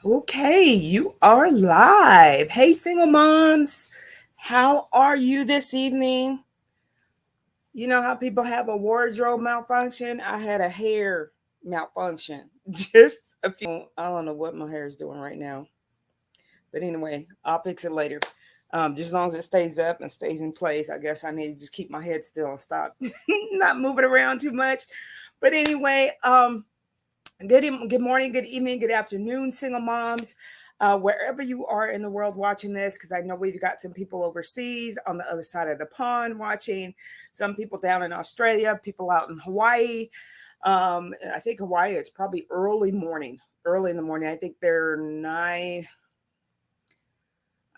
Okay, you are live. Hey, single moms, how are you this evening? You know how people have a wardrobe malfunction? I had a hair malfunction. Just a few. I don't know what my hair is doing right now. But anyway, I'll fix it later. Just as long as it stays up and stays in place, I guess I need to just keep my head still and stop not moving around too much. But anyway, good morning, good evening, good afternoon, single moms, wherever you are in the world watching this, because I know we've got some people overseas on the other side of the pond watching, some people down in Australia, people out in Hawaii. I think Hawaii, it's probably early in the morning. I think they're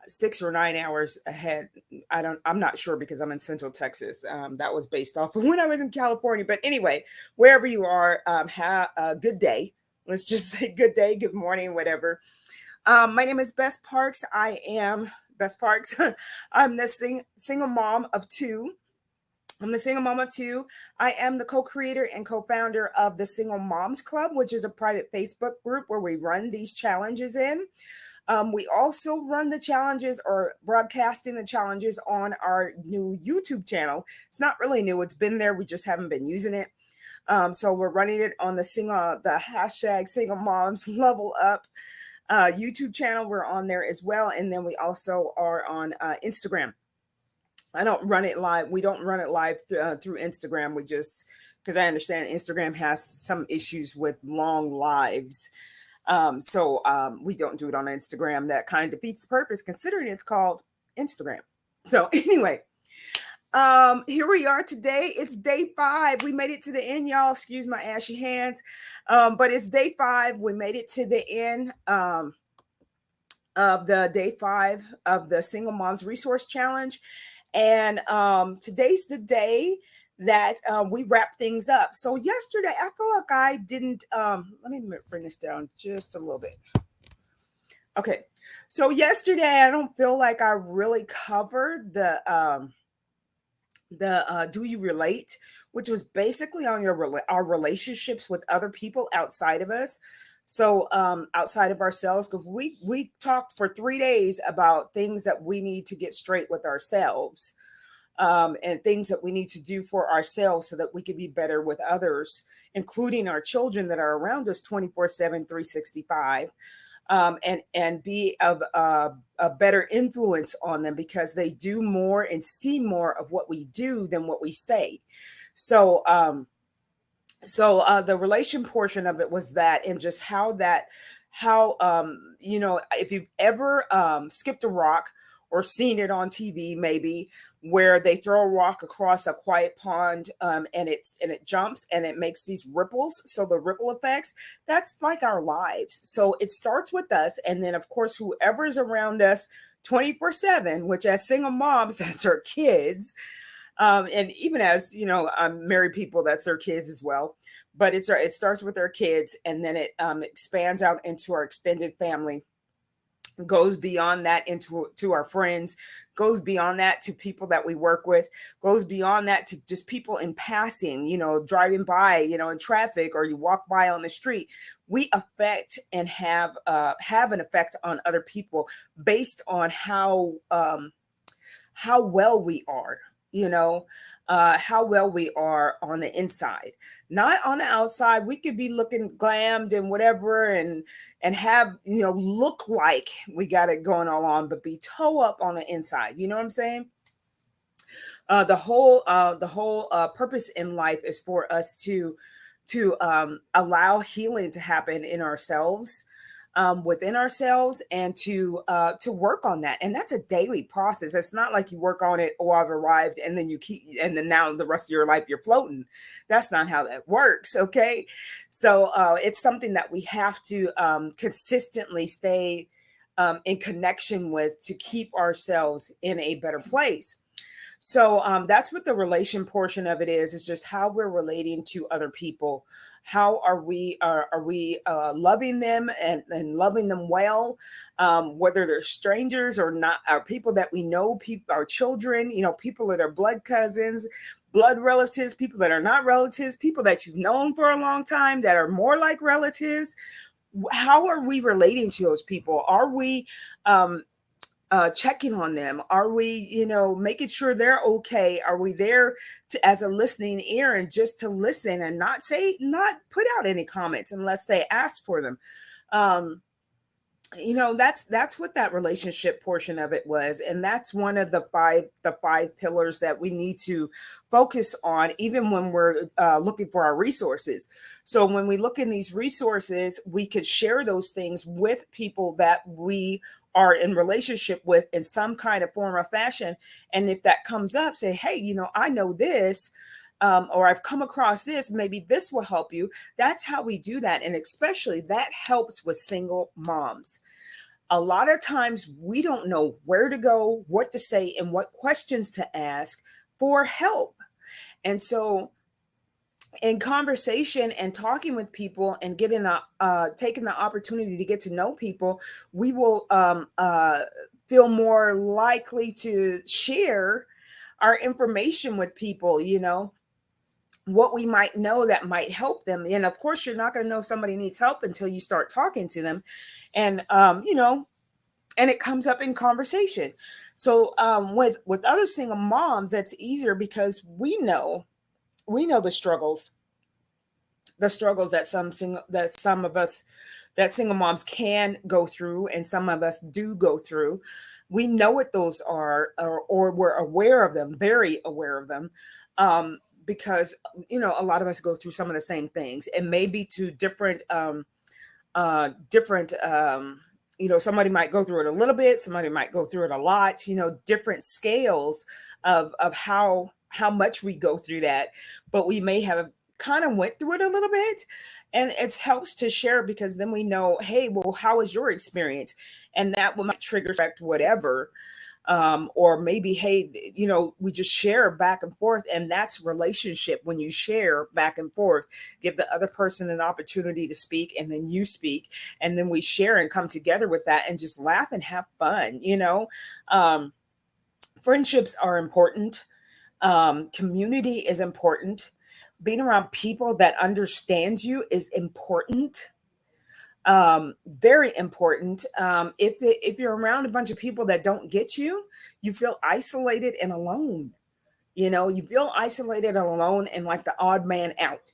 6 or 9 hours ahead. I'm not sure because I'm in Central Texas. That was based off of when I was in California. But anyway, wherever you are, have a good day. Let's just say good day, good morning, whatever. My name is Bess Parks. I am Bess Parks. I'm the single mom of two. I'm the single mom of two. I am the co-creator and co-founder of the Single Moms Club, which is a private Facebook group where we run these challenges in. We also run the challenges or broadcasting the challenges on our new YouTube channel. It's not really new, it's been there, we just haven't been using it. So we're running it on the hashtag single moms level up YouTube channel. We're on there as well. And then we also are on Instagram. I don't run it live. We don't run it live through Instagram. We just, because I understand Instagram has some issues with long lives. So we don't do it on Instagram. That kind of defeats the purpose, considering it's called Instagram. So anyway, here we are today. It's day 5. We made it to the end, y'all. Excuse my ashy hands. But it's day 5. We made it to the end of the day 5 of the Single Moms Resource Challenge. And today's the day that we wrap things up. So yesterday, I feel like I didn't. Let me bring this down just a little bit. Okay, so yesterday I don't feel like I really covered the do you relate, which was basically on our relationships with other people outside of us. So outside of ourselves, because we talked for 3 days about things that we need to get straight with ourselves, and things that we need to do for ourselves so that we can be better with others, including our children that are around us 24/7, 365, and be of a better influence on them because they do more and see more of what we do than what we say. So, the relation portion of it was that, and just how if you've ever skipped a rock or seen it on TV, maybe where they throw a rock across a quiet pond, and it jumps and it makes these ripples. So the ripple effects, that's like our lives. So it starts with us, and then of course whoever's around us 24/7, which as single moms, that's our kids. And even as married people, that's their kids as well. But it starts with our kids, and then it expands out into our extended family, goes beyond that into to our friends, goes beyond that to people that we work with, goes beyond that to just people in passing, driving by, in traffic, or you walk by on the street. We affect and have an effect on other people based on how well we are, how well we are on the inside, not on the outside. We could be looking glammed and whatever, and have, look like we got it going all on, but be toe up on the inside. You know what I'm saying? The whole purpose in life is for us to allow healing to happen in ourselves, within ourselves, and to work on that. And that's a daily process. It's not like you work on it, oh, I've arrived, and then and then now the rest of your life you're floating. That's not how that works. Okay, so it's something that we have to consistently stay in connection with to keep ourselves in a better place. So that's what the relation portion of it is just how we're relating to other people. How are we loving them and loving them well, whether they're strangers or not, or people that we know, people, our children, people that are blood cousins, blood relatives, people that are not relatives, people that you've known for a long time that are more like relatives. how are we relating to those people? Are we um, checking on them? Are we, making sure they're okay? Are we there to as a listening ear and just to listen and not put out any comments unless they ask for them? Um, that's what that relationship portion of it was, and that's one of the five pillars that we need to focus on even when we're looking for our resources. So when we look in these resources, we could share those things with people that we are in relationship with in some kind of form or fashion. And if that comes up, say, hey, I know this, or I've come across this, maybe this will help you. That's how we do that. And especially that helps with single moms. A lot of times we don't know where to go, what to say, and what questions to ask for help. And so, in conversation and talking with people and taking the opportunity to get to know people, we will feel more likely to share our information with people. What we might know that might help them. And of course, you're not going to know somebody needs help until you start talking to them. And and it comes up in conversation. So with other single moms, that's easier because we know the struggles that some of us that single moms can go through, and some of us do go through. We know what those are, or we're aware of them, very aware of them, because a lot of us go through some of the same things, and maybe to different somebody might go through it a little bit, somebody might go through it a lot, different scales of how much we go through that. But we may have kind of went through it a little bit, and it helps to share, because then we know, hey, well, how was your experience? And that will might trigger back to whatever. Or maybe, hey, we just share back and forth, and that's relationship. When you share back and forth, give the other person an opportunity to speak, and then you speak, and then we share and come together with that and just laugh and have fun. um, Friendships are important. Community is important. Being around people that understand you is important, very important. If you're around a bunch of people that don't get you, you feel isolated and alone. You feel isolated and alone, and like the odd man out,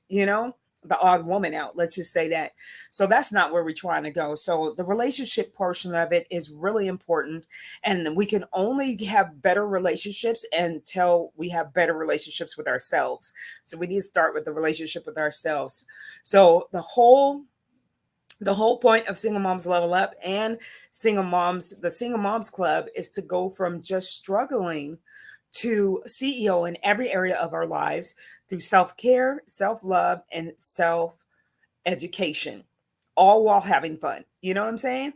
the odd woman out, let's just say that. So that's not where we're trying to go. So the relationship portion of it is really important, and we can only have better relationships until we have better relationships with ourselves. So we need to start with the relationship with ourselves. So the whole point of Single Moms Level Up and the Single Moms Club, is to go from just struggling to CEO in every area of our lives through self care, self love, and self education, all while having fun. You know what I'm saying?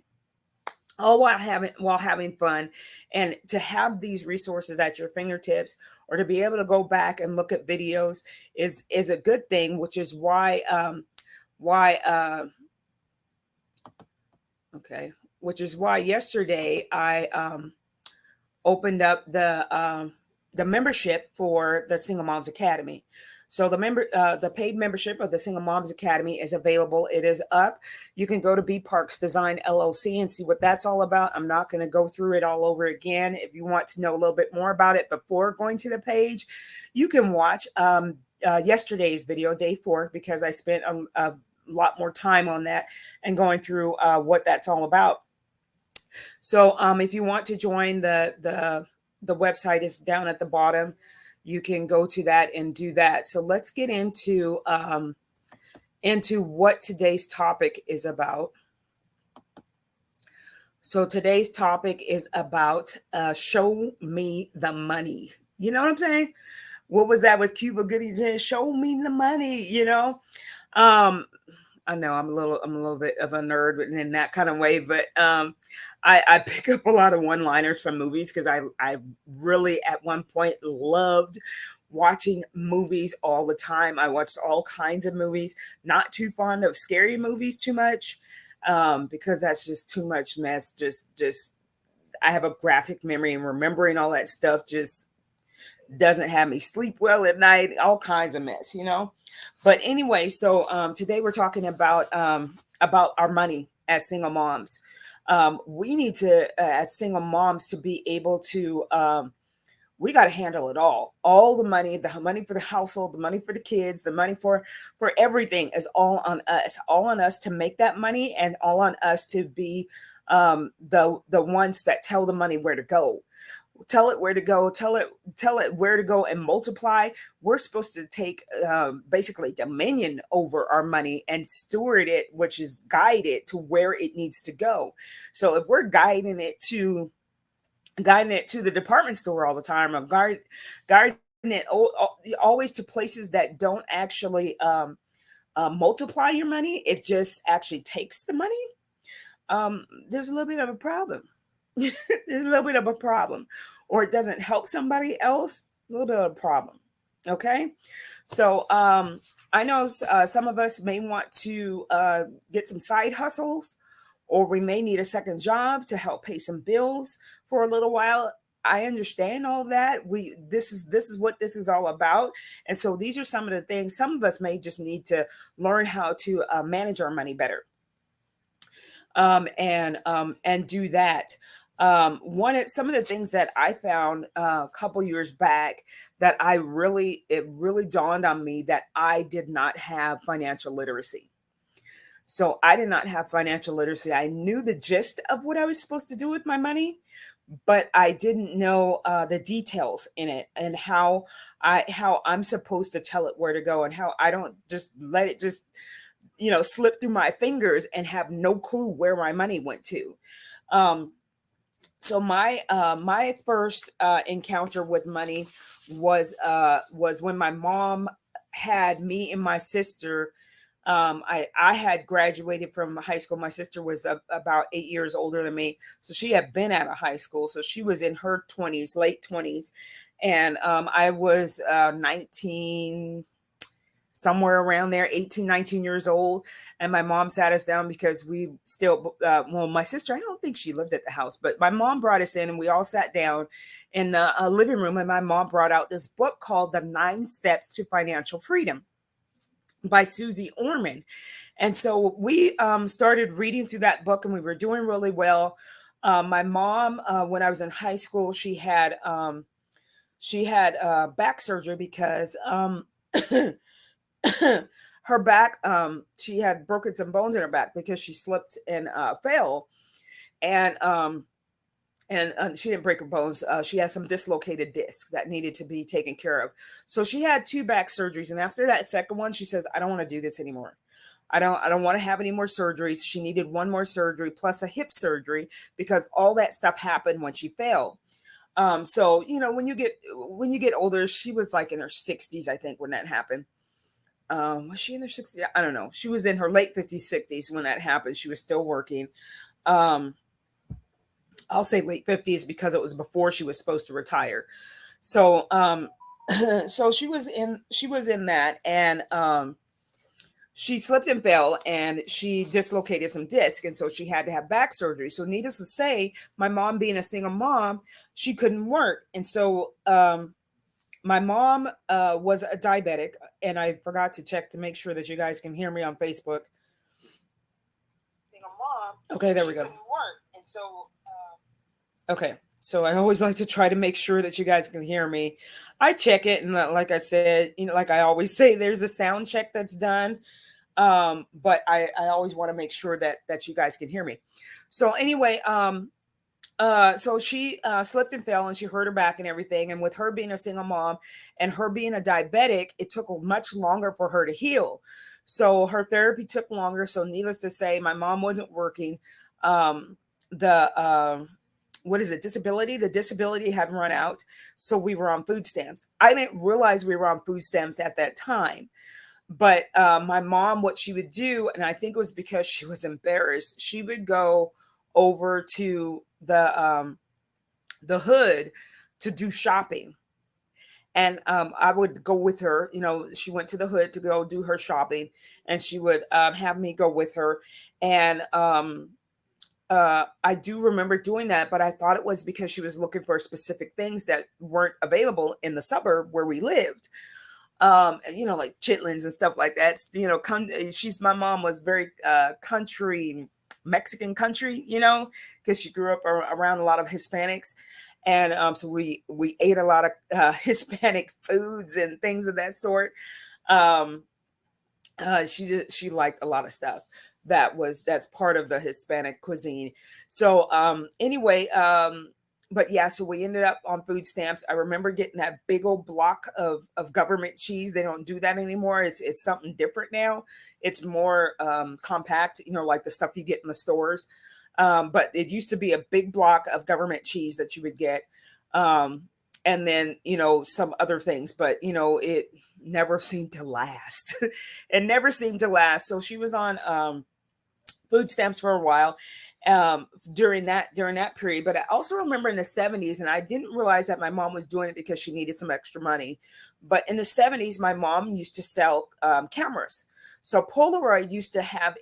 All while having fun, and to have these resources at your fingertips, or to be able to go back and look at videos, is a good thing, which is why okay, which is why yesterday I opened up the membership for the Single Moms Academy. So the paid membership of the Single Moms Academy is available. It is up. You can go to B Parks Design LLC and see what that's all about. I'm not going to go through it all over again. If you want to know a little bit more about it before going to the page, you can watch yesterday's video, day 4, because I spent a lot more time on that and going through what that's all about. So if you want to join the website is down at the bottom. You can go to that and do that. So let's get into what today's topic is about. So today's topic is about show me the money. You know what I'm saying? What was that with Cuba Gooding Jr.? Show me the money. Um, I know I'm a little bit of a nerd in that kind of way, but I pick up a lot of one-liners from movies, because I really at one point loved watching movies all the time. I watched all kinds of movies. Not too fond of scary movies too much, because that's just too much mess. Just I have a graphic memory, and remembering all that stuff just doesn't have me sleep well at night. All kinds of mess. But anyway, so today we're talking about about our money as single moms. We need to, as single moms, to be able to. We got to handle it all the money for the household, the money for the kids, the money for everything is all on us to make that money, and all on us to be the ones that tell the money where to go, tell it where to go, tell it where to go and multiply. We're supposed to take basically dominion over our money and steward it, which is guide it to where it needs to go. So if we're guiding it to the department store all the time, or guiding it always to places that don't actually multiply your money, it just actually takes the money. There's a little bit of a problem. There's a little bit of a problem, or it doesn't help somebody else. A little bit of a problem. Okay, so I know some of us may want to get some side hustles, or we may need a second job to help pay some bills for a little while. I understand all that. This is what this is all about, and so these are some of the things. Some of us may just need to learn how to manage our money better, and do that. Some of the things that I found a couple years back that it really dawned on me that I did not have financial literacy. So I did not have financial literacy. I knew the gist of what I was supposed to do with my money, but I didn't know the details in it, and how I'm supposed to tell it where to go, and how I don't just let it just slip through my fingers and have no clue where my money went to. Um, so my first encounter with money was when my mom had me and my sister. I had graduated from high school. My sister was about 8 years older than me, so she had been out of high school. So she was in her 20s, late 20s, and I was 19, somewhere around there, 18, 19 years old. And my mom sat us down because we still, well, my sister, I don't think she lived at the house, but my mom brought us in and we all sat down in the living room. And my mom brought out this book called The 9 Steps to Financial Freedom by Susie Orman. And so we started reading through that book, and we were doing really well. My mom, when I was in high school, she had back surgery because her back, she had broken some bones in her back because she slipped and fell, and she didn't break her bones. She had some dislocated disc that needed to be taken care of. So she had 2 back surgeries, and after that second one, she says, "I don't want to do this anymore. I don't want to have any more surgeries." She needed one more surgery plus a hip surgery because all that stuff happened when she fell. So when you get older, she was like in her 60s, I think, when that happened. Was she in her 60s? I don't know. She was in her late 50s, 60s when that happened. She was still working. Um, I'll say late 50s because it was before she was supposed to retire. So so she was in that, and she slipped and fell and she dislocated some disc, and so she had to have back surgery. So needless to say, my mom being a single mom, she couldn't work. And so my mom was a diabetic, and I forgot to check to make sure that you guys can hear me on Facebook. Single mom. Okay, there we go. Work. And so, okay, so I always like to try to make sure that you guys can hear me. I check it, and like I said, like I always say, there's a sound check that's done. But I always want to make sure that you guys can hear me. So anyway, so she slipped and fell, and she hurt her back and everything. And with her being a single mom and her being a diabetic, it took much longer for her to heal. So her therapy took longer. So needless to say, my mom wasn't working. The what is it? Disability. The disability had run out, so we were on food stamps. I didn't realize we were on food stamps at that time. But my mom, what she would do, and I think it was because she was embarrassed, she would go over to the hood to do shopping. And I would go with her. She went to the hood to go do her shopping, and she would have me go with her. And I do remember doing that, but I thought it was because she was looking for specific things that weren't available in the suburb where we lived. like chitlins and stuff like that. She's my mom was very country, Mexican country, because she grew up around a lot of Hispanics, and so we ate a lot of Hispanic foods and things of that sort. Um, she liked a lot of stuff that's part of the Hispanic cuisine. So anyway, but yeah, so we ended up on food stamps. I remember getting that big old block of government cheese. They don't do that anymore. It's something different now. It's more compact, like the stuff you get in the stores. But it used to be a big block of government cheese that you would get. And then some other things, but it never seemed to last. It never seemed to last. So she was on food stamps for a while during that period. But I also remember in the 70s, and I didn't realize that my mom was doing it because she needed some extra money. But in the 70s, my mom used to sell cameras. So Polaroid used to have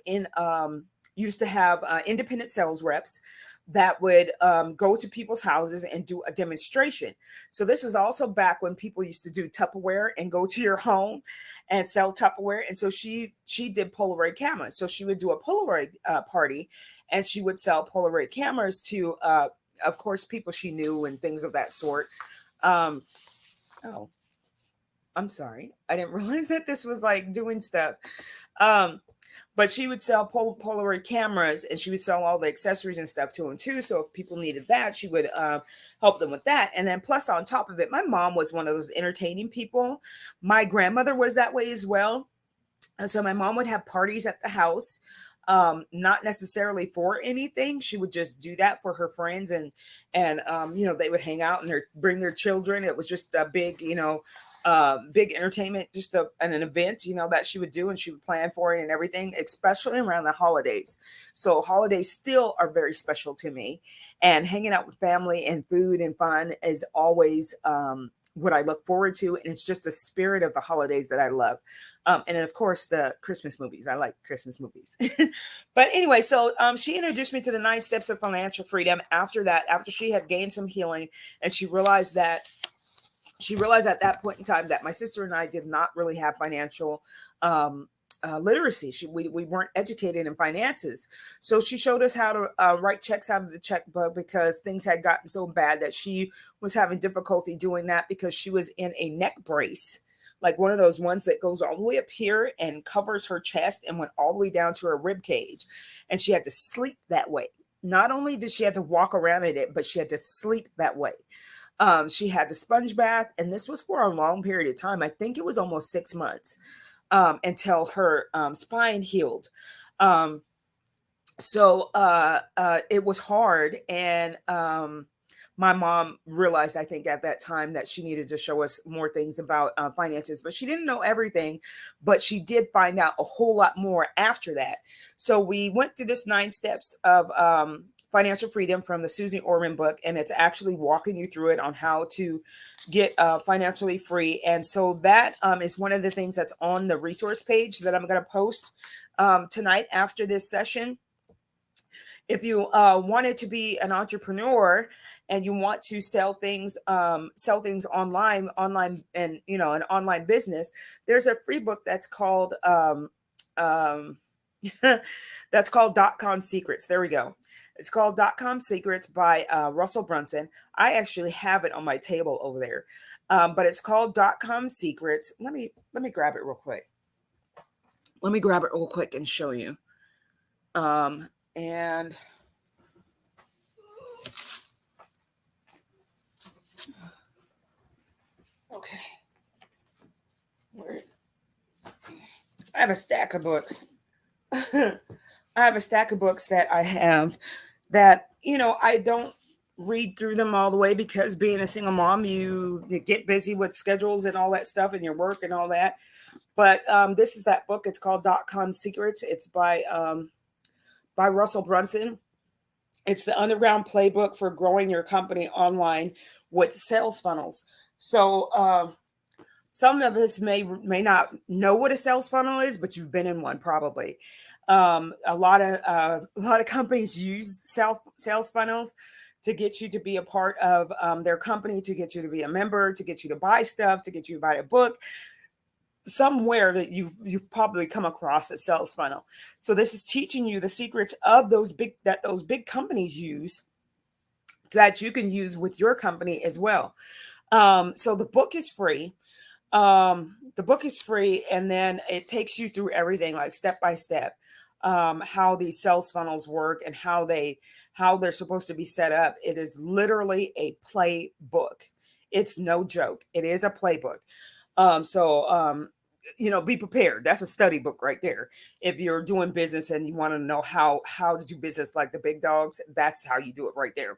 independent sales reps that would go to people's houses and do a demonstration. So this was also back when people used to do Tupperware and go to your home and sell Tupperware. And so she did Polaroid cameras. So she would do a Polaroid party, and she would sell Polaroid cameras to, of course, people she knew and things of that sort. Um, oh, I'm sorry. I didn't realize that this was like doing stuff. Um, but she would sell Polaroid cameras, and she would sell all the accessories and stuff to them too. So if people needed that, she would help them with that. And then plus on top of it, my mom was one of those entertaining people. My grandmother was that way as well. So my mom would have parties at the house, not necessarily for anything. She would just do that for her friends, and they would hang out and bring their children. It was just a big, big entertainment, just an event, that she would do, and she would plan for it and everything, especially around the holidays. So holidays still are very special to me, and hanging out with family and food and fun is always what I look forward to. And it's just the spirit of the holidays that I love. And then, of course, the Christmas movies. I like Christmas movies. But anyway, so she introduced me to the 9 steps of financial freedom. After that, after she had gained some healing, and she realized at that point in time that my sister and I did not really have financial literacy. We weren't educated in finances. So she showed us how to write checks out of the checkbook, because things had gotten so bad that she was having difficulty doing that, because she was in a neck brace, like one of those ones that goes all the way up here and covers her chest and went all the way down to her rib cage. And she had to sleep that way. Not only did she have to walk around in it, but she had to sleep that way. She had the sponge bath, and this was for a long period of time. I think it was almost 6 months until her spine healed. Um, so it was hard, and my mom realized, I think, at that time that she needed to show us more things about finances, but she didn't know everything, but she did find out a whole lot more after that. So we went through this 9 steps of financial freedom from the Susie Orman book, and it's actually walking you through it on how to get financially free. And so that is one of the things that's on the resource page that I'm going to post tonight after this session. If you wanted to be an entrepreneur and you want to sell things online, and an online business, there's a free book that's called um, that's called .com Secrets. There we go. It's called .com Secrets by Russell Brunson. I actually have it on my table over there, but it's called .com Secrets. Let me grab it real quick. Let me grab it real quick and show you. And okay, where is it? I have a stack of books. I have a stack of books that I have that, I don't read through them all the way, because being a single mom, you get busy with schedules and all that stuff and your work and all that. But this is that book. It's called .com Secrets. It's by Russell Brunson. It's the underground playbook for growing your company online with sales funnels. So some of us may not know what a sales funnel is, but you've been in one probably. A lot of companies use sales funnels to get you to be a part of their company, to get you to be a member, to get you to buy stuff, to get you to buy a book. somewhere that you've probably come across a sales funnel. So this is teaching you the secrets of those big companies use that you can use with your company as well. So the book is free, and then it takes you through everything, like step by step, how these sales funnels work and how they're supposed to be set up. It is literally a playbook. It's no joke. It is a playbook. So be prepared. That's a study book right there. If you're doing business and you want to know how to do business like the big dogs, that's how you do it right there.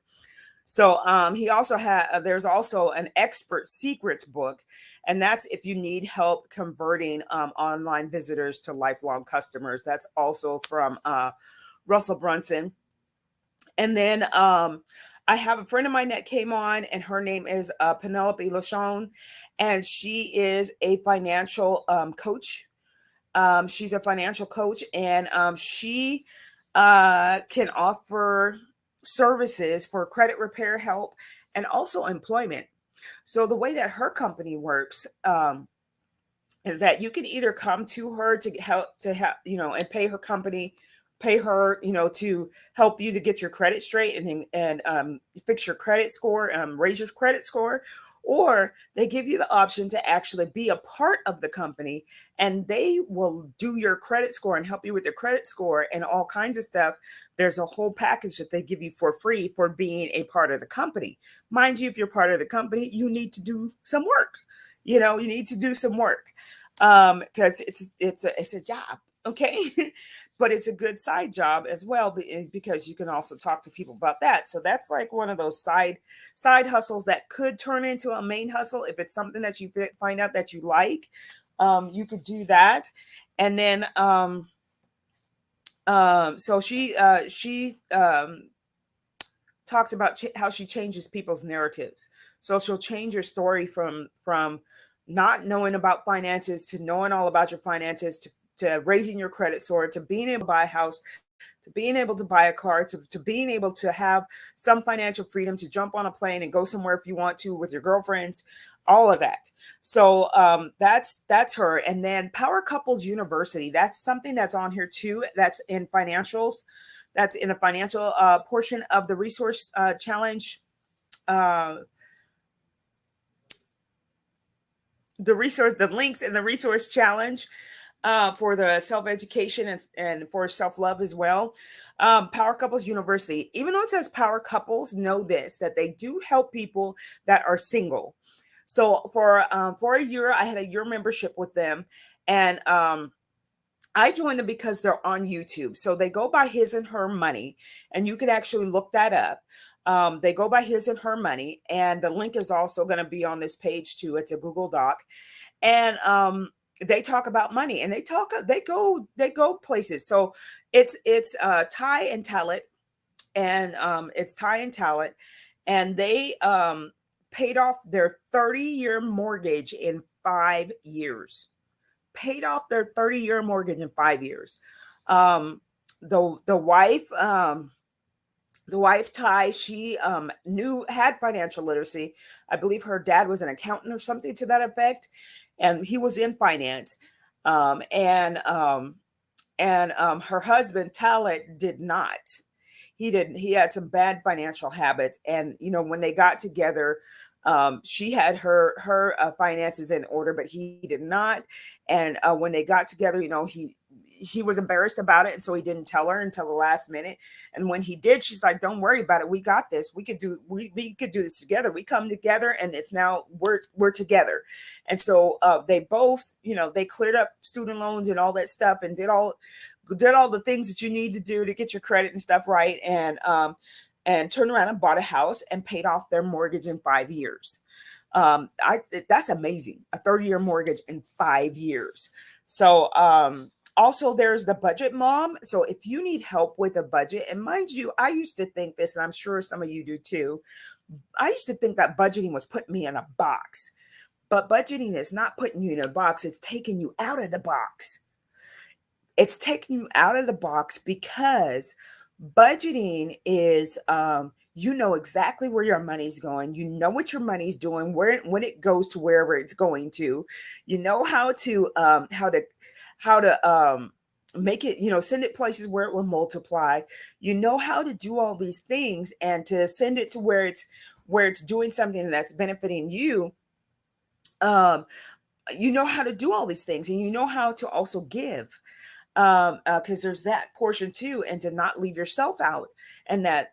So he also had there's also an expert secrets book, and that's if you need help converting online visitors to lifelong customers. That's also from Russell Brunson. And then I have a friend of mine that came on, and her name is Penelope Lachon, and she is a financial coach. She's a financial coach, and she can offer services for credit repair help and also employment. So the way that her company works is that you can either come to her and pay her company, pay her, to help you to get your credit straight and fix your credit score, raise your credit score, or they give you the option to actually be a part of the company, and they will do your credit score and help you with your credit score and all kinds of stuff. There's a whole package that they give you for free for being a part of the company. Mind you, if you're part of the company, you need to do some work. You need to do some work, because it's a job, okay? But it's a good side job as well, because you can also talk to people about that. So that's like one of those side hustles that could turn into a main hustle if it's something that you find out that you like. You could do that. And then so she talks about how she changes people's narratives. So she'll change your story from not knowing about finances to knowing all about your finances, to raising your credit score, to being able to buy a house, to being able to buy a car, to being able to have some financial freedom, to jump on a plane and go somewhere if you want to with your girlfriends, all of that. So that's her. And then Power Couples University, that's something that's on here too. That's in financials. That's in the financial portion of the resource challenge. Uh, the links in the resource challenge for the self-education and for self-love as well. Power Couples University, even though it says Power Couples, know this, that they do help people that are single. So for a year, I had a year membership with them, and I joined them because they're on YouTube. So they go by His and Her Money, and you can actually look that up. They go by His and Her Money, and the link is also going to be on this page too. It's a Google Doc, and they talk about money, and they go places. So it's Ty and Talit, and it's Ty and Talit, and they paid off their 30-year mortgage in 5 years. Paid off their 30-year mortgage in 5 years. Um, the wife Ty, she had financial literacy. I believe her dad was an accountant or something to that effect, and he was in finance. Um, and um, and her husband Talit did not. He didn't. He had some bad financial habits, and when they got together, she had her finances in order, but he did not. And when they got together, he was embarrassed about it, and so he didn't tell her until the last minute. And when he did, she's like, "Don't worry about it. We got this. We could do this together. We come together, and it's now we're together." And so they both, they cleared up student loans and all that stuff, and did all the things that you need to do to get your credit and stuff right, and turned around and bought a house and paid off their mortgage in 5 years. That's amazing. A 30-year mortgage in 5 years. So also there's the budget mom. So if you need help with a budget, and mind you, I used to think this, and I'm sure some of you do too. I used to think that budgeting was putting me in a box, but budgeting is not putting you in a box. It's taking you out of the box. It's taking you out of the box because budgeting is You know exactly where your money's going. You know what your money's doing, when it goes to wherever it's going to. You know how to make it, send it places where it will multiply. You know how to do all these things and to send it to where it's doing something that's benefiting you. Um, you know how to do all these things, and you know how to also give, because there's that portion too, and to not leave yourself out. And that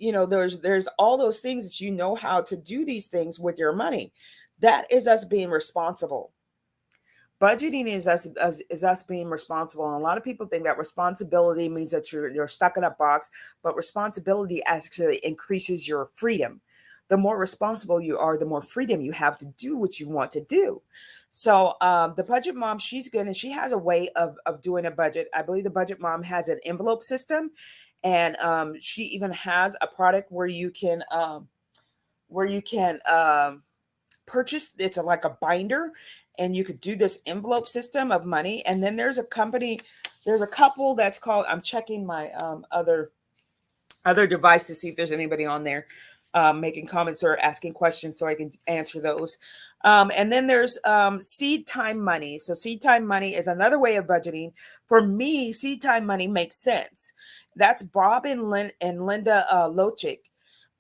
there's all those things that you know how to do these things with your money. That is us being responsible. Budgeting is us being responsible. And a lot of people think that responsibility means that you're stuck in a box, but responsibility actually increases your freedom. The more responsible you are, the more freedom you have to do what you want to do. So the budget mom, she's good, and she has a way of doing a budget. I believe the budget mom has an envelope system, and she even has a product where you can purchase. It's like a binder, and you could do this envelope system of money. And then there's a couple that's called, I'm checking my other device to see if there's anybody on there making comments or asking questions so I can answer those. And then there's seed time money. So seed time money is another way of budgeting. For me, seed time money makes sense. That's Bob and Linda Lochick.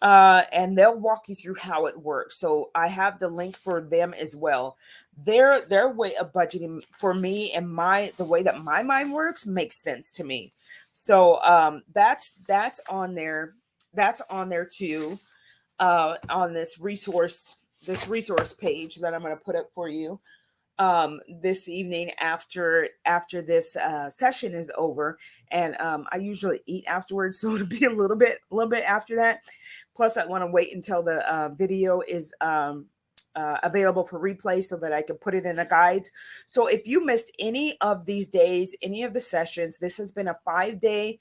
And they'll walk you through how it works. So I have the link for them as well. Their way of budgeting for me, and the way that my mind works, makes sense to me. So that's on there. That's on there too. On this resource page that I'm going to put up for you this evening after this session is over. And I usually eat afterwards, so it'll be a little bit after that. Plus, I want to wait until the video is available for replay so that I can put it in a guides. So if you missed any of these days, any of the sessions, this has been a 5-day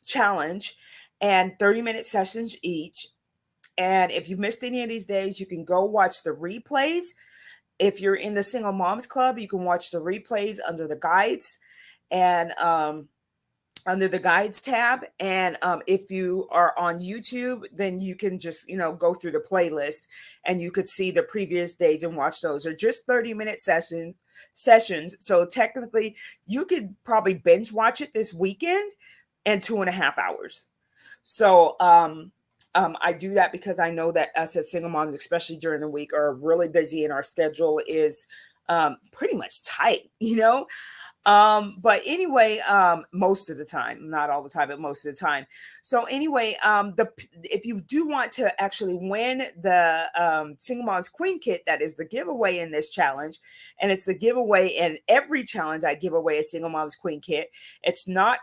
challenge and 30-minute sessions each. And if you missed any of these days, you can go watch the replays. If you're in the Single Moms Club, you can watch the replays under the guides, and under the guides tab. And if you are on YouTube, then you can just go through the playlist, and you could see the previous days and watch those. They're just 30-minute sessions. So technically, you could probably binge watch it this weekend in 2.5 hours. So I do that because I know that us as single moms, especially during the week, are really busy, and our schedule is pretty much tight. But anyway, most of the time, not all the time, but most of the time. So anyway, if you do want to actually win the Single Moms Queen Kit, that is the giveaway in this challenge, and it's the giveaway in every challenge. I give away a Single Moms Queen Kit. It's not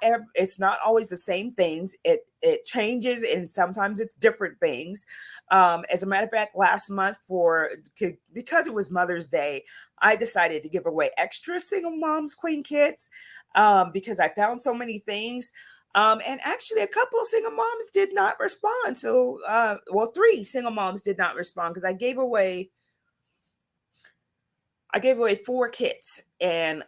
always the same things. It changes, and sometimes it's different things. As a matter of fact, last month because it was Mother's Day, I decided to give away extra Single Moms Queen Kits because I found so many things. And actually, a couple of single moms did not respond. So, 3 single moms did not respond because I gave away 4 kits, and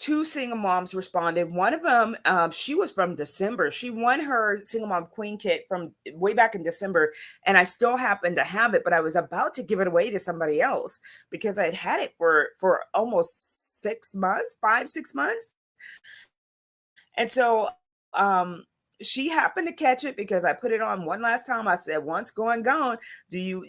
2 single moms responded. One of them, she was from December. She won her Single Mom Queen Kit from way back in December, and I still happened to have it, but I was about to give it away to somebody else because I'd had it for almost 6 months, 5, 6 months. And so she happened to catch it because I put it on one last time. I said, once going gone, do you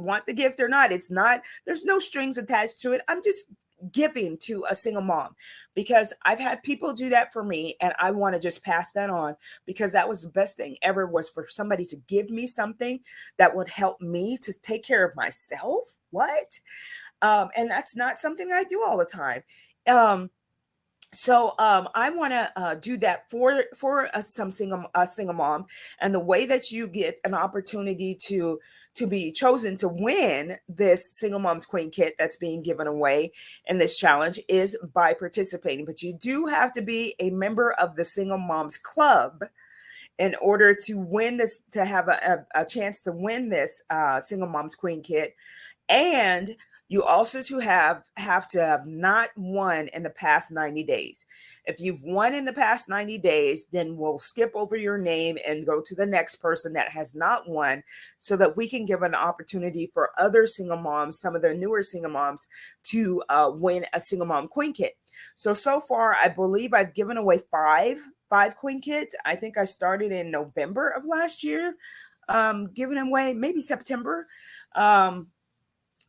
want the gift or not? It's not, there's no strings attached to it. I'm just giving to a single mom because I've had people do that for me, and I want to just pass that on because that was the best thing ever, was for somebody to give me something that would help me to take care of myself. What? And that's not something I do all the time. So I want to do that for a single mom, and the way that you get an opportunity to be chosen to win this Single Moms Queen Kit that's being given away in this challenge is by participating. But you do have to be a member of the Single Moms Club in order to win this, to have a chance to win this Single Moms Queen Kit. And You also have to have not won in the past 90 days. If you've won in the past 90 days, then we'll skip over your name and go to the next person that has not won, so that we can give an opportunity for other single moms, some of the newer single moms, to win a single mom queen kit. So far, I believe I've given away five queen kits. I think I started in November of last year, giving away, maybe September. Um,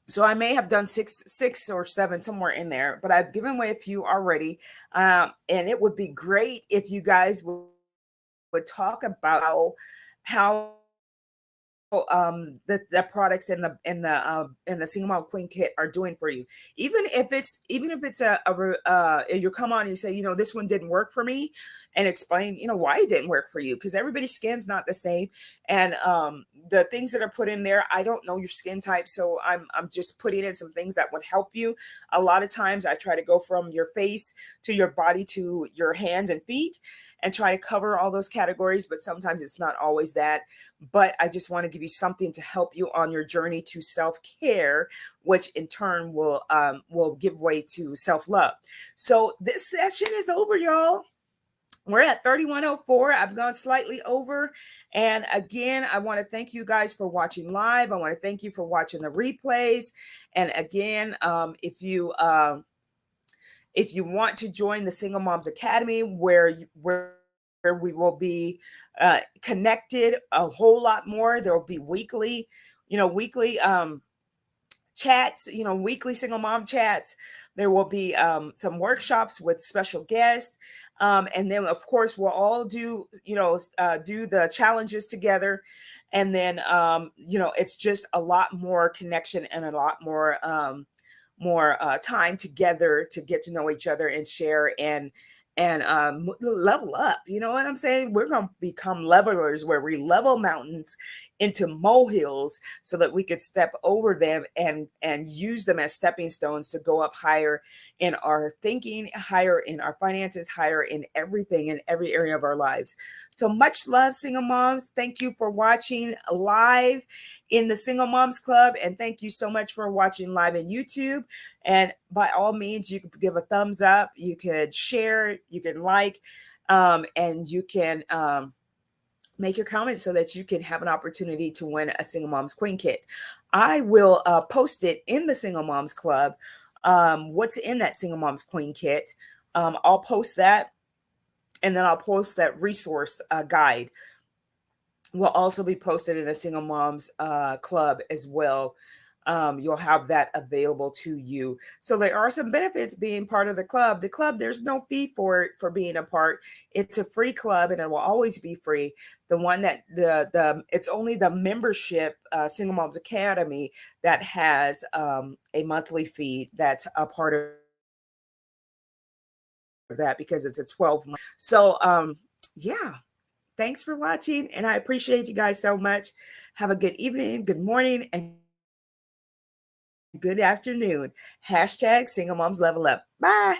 so I may have done six or seven, somewhere in there, but I've given away a few already. And it would be great if you guys would talk about how the products in the single mom queen kit are doing for you. Even if it's you come on and you say, this one didn't work for me, and explain, why it didn't work for you, because everybody's skin's not the same. And the things that are put in there, I don't know your skin type, so I'm just putting in some things that would help you. A lot of times I try to go from your face to your body to your hands and feet, and try to cover all those categories, but sometimes it's not always that. But I just want to give you something to help you on your journey to self-care, which in turn will give way to self-love. So this session is over, y'all. We're at 31:04. I've gone slightly over. And again, I want to thank you guys for watching live. I want to thank you for watching the replays. And again, if you want to join the Single Moms Academy, where we will be connected a whole lot more. There will be weekly chats, weekly single mom chats. There will be some workshops with special guests. And then of course we'll all do the challenges together. And then it's just a lot more connection and a lot more time together to get to know each other and share and level up. You know what I'm saying? We're going to become levelers, where we level mountains into molehills so that we could step over them and use them as stepping stones to go up higher in our thinking, higher in our finances, higher in everything, in every area of our lives. So much love, single moms. Thank you for watching live in the Single Moms Club, and thank you so much for watching live in YouTube. And by all means, you could give a thumbs up, you could share, you can like, and you can make your comments so that you can have an opportunity to win a Single Moms Queen Kit. I will post it in the Single Moms Club, what's in that Single Moms Queen Kit. I'll post that, and then I'll post that resource guide. Will also be posted in the Single Moms Club as well. You'll have that available to you. So there are some benefits being part of the club. The club, there's no fee for it, for being a part. It's a free club, and it will always be free. The one that it's only the membership Single Moms Academy that has a monthly fee that's a part of that, because it's a 12 month. So yeah. Thanks for watching, and I appreciate you guys so much. Have a good evening, good morning, and good afternoon. Hashtag Single Moms Level Up. Bye.